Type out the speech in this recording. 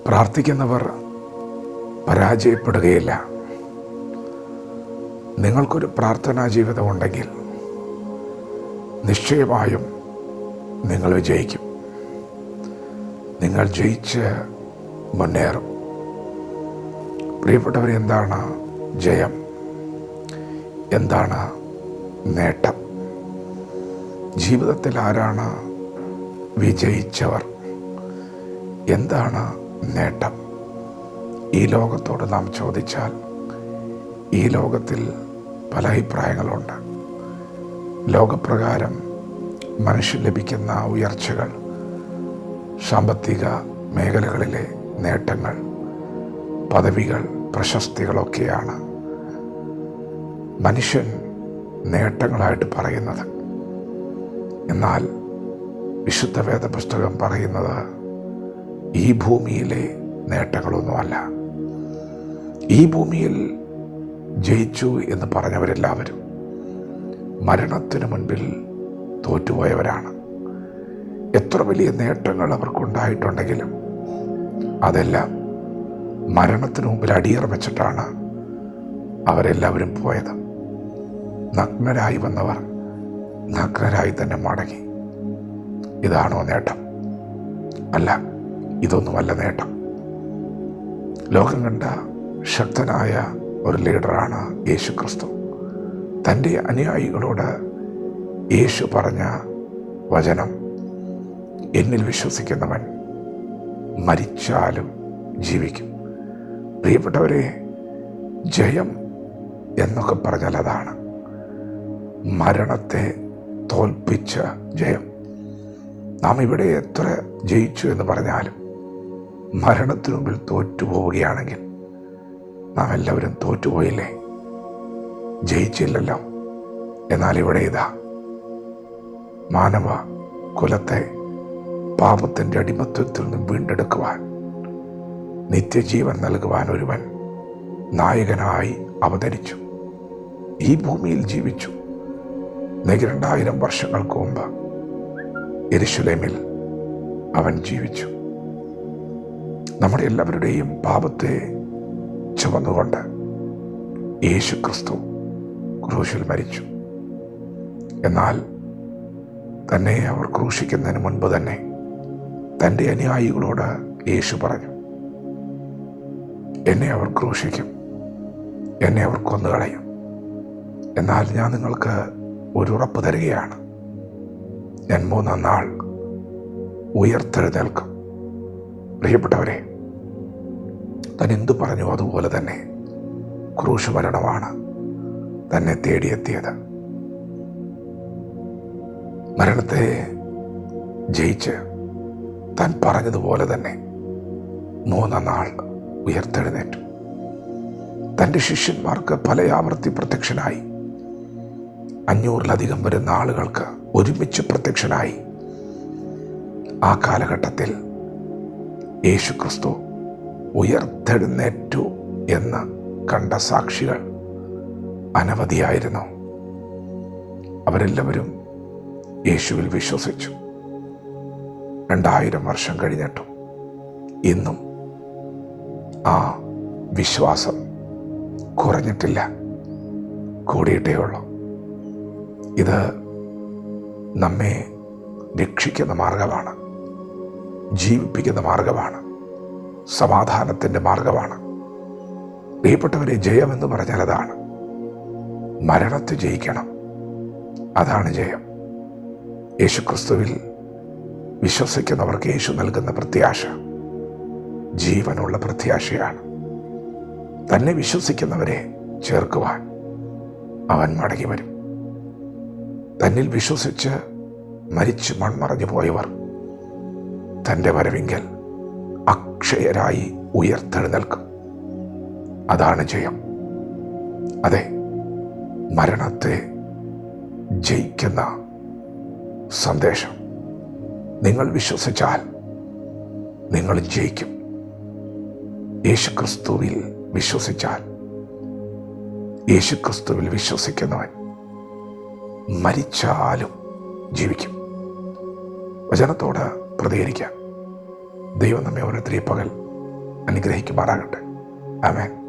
പ്രാർത്ഥിക്കുന്നവർ പരാജയപ്പെടുകയില്ല. നിങ്ങൾക്കൊരു പ്രാർത്ഥനാ ജീവിതമുണ്ടെങ്കിൽ നിശ്ചയമായും നിങ്ങൾ വിജയിക്കും. നിങ്ങൾ ജയിച്ച് മുന്നേറും. പ്രിയപ്പെട്ടവർ, എന്താണ് ജയം? എന്താണ് നേട്ടം? ജീവിതത്തിൽ ആരാണ് വിജയിച്ചവർ? എന്താണ് നേട്ടം? ഈ ലോകത്തോട് നാം ചോദിച്ചാൽ ഈ ലോകത്തിൽ പല അഭിപ്രായങ്ങളുണ്ട്. ലോകപ്രകാരം മനുഷ്യൻ ലഭിക്കുന്ന ഉയർച്ചകൾ, സാമ്പത്തിക മേഖലകളിലെ നേട്ടങ്ങൾ, പദവികൾ, പ്രശസ്തികളൊക്കെയാണ് മനുഷ്യൻ നേട്ടങ്ങളായിട്ട് പറയുന്നത്. എന്നാൽ വിശുദ്ധ വേദപുസ്തകം പറയുന്നത് ഈ ഭൂമിയിലെ നേട്ടങ്ങളൊന്നുമല്ല. ഈ ഭൂമിയിൽ ജയിച്ചു എന്ന് പറഞ്ഞവരെല്ലാവരും മരണത്തിനു മുൻപിൽ തോറ്റുപോയവരാണ്. എത്ര വലിയ നേട്ടങ്ങൾ അവർക്കുണ്ടായിട്ടുണ്ടെങ്കിലും അതെല്ലാം മരണത്തിനു മുമ്പിൽ അടിയറ വെച്ചിട്ടാണ് അവരെല്ലാവരും പോയത്. നഗ്നരായി വന്നവർ നഗ്നരായി തന്നെ മടങ്ങി. ഇതാണോ നേട്ടം? അല്ല, ഇതൊന്നുമല്ല നേട്ടം. ലോകം കണ്ട ശക്തനായ ഒരു ലീഡറാണ് യേശു ക്രിസ്തു. തൻ്റെ അനുയായികളോട് യേശു പറഞ്ഞ വചനം, എന്നിൽ വിശ്വസിക്കുന്നവൻ മരിച്ചാലും ജീവിക്കും. പ്രിയപ്പെട്ടവരെ, ജയം എന്നൊക്കെ പറഞ്ഞാൽ അതാണ് മരണത്തെ തോൽപ്പിച്ച ജയം. നാം ഇവിടെ എത്ര ജയിച്ചു എന്ന് പറഞ്ഞാലും മരണത്തിനു മുമ്പിൽ തോറ്റുപോവുകയാണെങ്കിൽ നാം എല്ലാവരും തോറ്റുപോയില്ലേ? ജയിച്ചില്ലല്ലോ. എന്നാൽ ഇവിടെ ഇതാ, മാനവ കുലത്തെ പാപത്തിൻ്റെ അടിമത്വത്തിൽ നിന്നും വീണ്ടെടുക്കുവാൻ, നിത്യജീവൻ നൽകുവാൻ ഒരുവൻ നായകനായി അവതരിച്ചു. ഈ ഭൂമിയിൽ ജീവിച്ചു. 2000 വർഷങ്ങൾക്ക് മുമ്പ് യെരുശലേമിൽ അവൻ ജീവിച്ചു. നമ്മുടെ എല്ലാവരുടെയും പാപത്തെ ചുമന്നുകൊണ്ട് യേശു ക്രിസ്തു ക്രൂശിൽ മരിച്ചു. എന്നാൽ തന്നെ അവർ ക്രൂശിക്കുന്നതിന് മുൻപ് തന്നെ തൻ്റെ അനുയായികളോട് യേശു പറഞ്ഞു, എന്നെ അവർ ക്രൂശിക്കും, എന്നെ അവർ കൊന്നുകളയും. എന്നാൽ ഞാൻ നിങ്ങൾക്ക് ഒരു ഉറപ്പ് തരികയാണ്, ഞാൻ 3-ാം നാൾ ഉയർത്തെഴുന്നേൽക്കും. പ്രിയപ്പെട്ടവരെ, താൻ എന്തു പറഞ്ഞു അതുപോലെ തന്നെ ക്രൂശ് മരണമാണ് തന്നെ തേടിയെത്തിയത്. മരണത്തെ ജയിച്ച് താൻ പറഞ്ഞതുപോലെ തന്നെ 3-ാം നാൾ ഉയർത്തെഴുന്നേറ്റു. തൻ്റെ ശിഷ്യന്മാർക്ക് പല ആവർത്തി പ്രത്യക്ഷനായി. 500-ലധികം വരുന്ന ആളുകൾക്ക് ഒരുമിച്ച് പ്രത്യക്ഷനായി. ആ കാലഘട്ടത്തിൽ യേശു ക്രിസ്തു ഉയർത്തെഴുന്നേറ്റു എന്ന് കണ്ട സാക്ഷികൾ അനവധിയായിരുന്നു. അവരെല്ലാവരും യേശുവിൽ വിശ്വസിച്ചു. 2000 വർഷം കഴിഞ്ഞിട്ടും ഇന്നും ആ വിശ്വാസം കുറഞ്ഞിട്ടില്ല, കൂടിയിട്ടേ ഉള്ളൂ. ഇത് നമ്മെ രക്ഷിക്കുന്ന മാർഗമാണ്, ജീവിപ്പിക്കുന്ന മാർഗമാണ്, സമാധാനത്തിൻ്റെ മാർഗമാണ്. പ്രിയപ്പെട്ടവരെ, ജയമെന്ന് പറഞ്ഞാൽ അതാണ്. മരണത്തെ ജയിക്കണം, അതാണ് ജയം. യേശുക്രിസ്തുവിൽ വിശ്വസിക്കുന്നവർക്ക് യേശു നൽകുന്ന പ്രത്യാശ ജീവനുള്ള പ്രത്യാശയാണ്. തന്നെ വിശ്വസിക്കുന്നവരെ ചേർക്കുവാൻ അവൻ മടങ്ങി വരും. തന്നിൽ വിശ്വസിച്ച് മരിച്ച് മൺമറഞ്ഞു പോയവർ തൻ്റെ വരവിങ്കൽ അക്ഷയരായി ഉയർത്തെഴുന്നേൽക്കും. അതാണ് ജയം. അതെ, മരണത്തെ ജയിക്കുന്ന സന്ദേശം. നിങ്ങൾ വിശ്വസിച്ചാൽ നിങ്ങൾ ജയിക്കും. യേശുക്രിസ്തുവിൽ വിശ്വസിച്ചാൽ, യേശുക്രിസ്തുവിൽ വിശ്വസിക്കുന്നവൻ മരിച്ചാലും ജീവിക്കും. വചനത്തോട് പ്രതികരിക്കാം. ദൈവം നമ്മെ ഓരോരുത്തരെയും പകൽ അനുഗ്രഹിക്കുമാറാകട്ടെ. ആമേൻ.